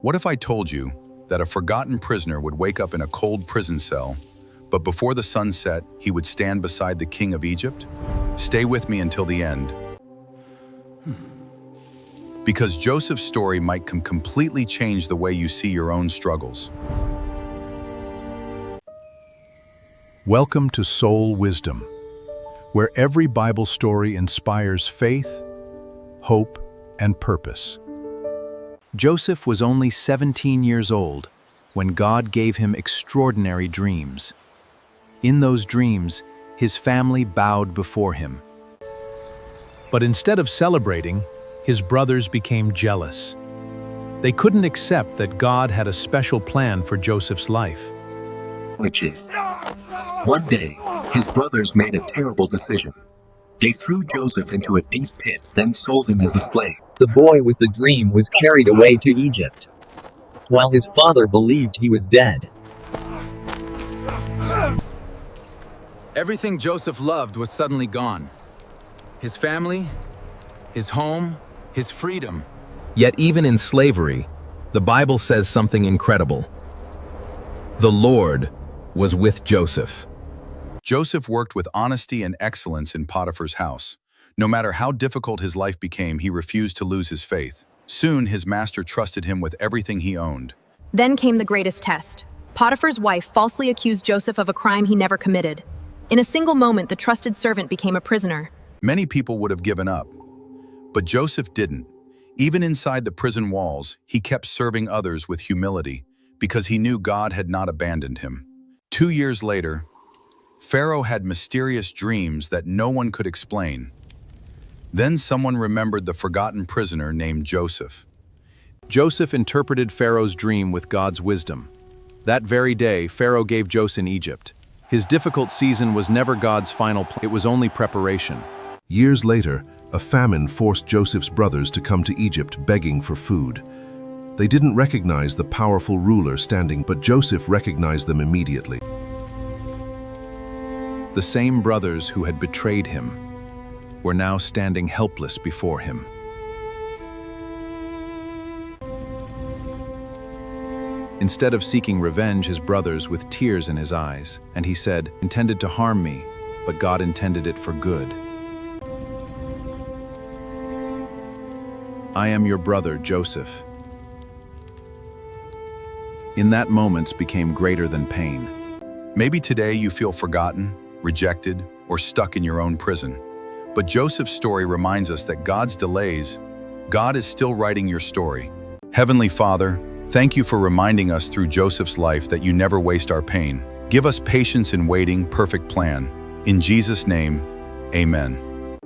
What if I told you that a forgotten prisoner would wake up in a cold prison cell, but before the sun set, he would stand beside the king of Egypt? Stay with me until the end. Because Joseph's story might completely change the way you see your own struggles. Welcome to Soul Wisdom, where every Bible story inspires faith, hope, and purpose. Joseph was only 17 years old when God gave him extraordinary dreams. In those dreams, his family bowed before him. But instead of celebrating, his brothers became jealous. They couldn't accept that God had a special plan for Joseph's life. One day, his brothers made a terrible decision. They threw Joseph into a deep pit, then sold him as a slave. The boy with the dream was carried away to Egypt, while his father believed he was dead. Everything Joseph loved was suddenly gone. His family, his home, his freedom. Yet even in slavery, the Bible says something incredible. The Lord was with Joseph. Joseph worked with honesty and excellence in Potiphar's house. No matter how difficult his life became, he refused to lose his faith. Soon, his master trusted him with everything he owned. Then came the greatest test. Potiphar's wife falsely accused Joseph of a crime he never committed. In a single moment, the trusted servant became a prisoner. Many people would have given up, but Joseph didn't. Even inside the prison walls, he kept serving others with humility because he knew God had not abandoned him. 2 years later, Pharaoh had mysterious dreams that no one could explain. Then someone remembered the forgotten prisoner named Joseph. Joseph interpreted Pharaoh's dream with God's wisdom. That very day, Pharaoh gave Joseph in Egypt. His difficult season was never God's final plan, it was only preparation. Years later, a famine forced Joseph's brothers to come to Egypt begging for food. They didn't recognize the powerful ruler standing, but Joseph recognized them immediately. The same brothers who had betrayed him were now standing helpless before him. Instead of seeking revenge, his brothers with tears in his eyes, and he said, "Intended to harm me, but God intended it for good. I am your brother, Joseph." In that moments became greater than pain. Maybe today you feel forgotten, rejected, or stuck in your own prison. But Joseph's story reminds us that God is still writing your story. Heavenly Father, thank you for reminding us through Joseph's life that you never waste our pain. Give us patience in waiting, perfect plan. In Jesus' name, amen.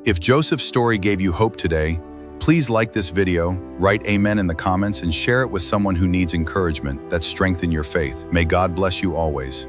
If Joseph's story gave you hope today, please like this video, write amen in the comments, and share it with someone who needs encouragement that strengthens your faith. May God bless you always.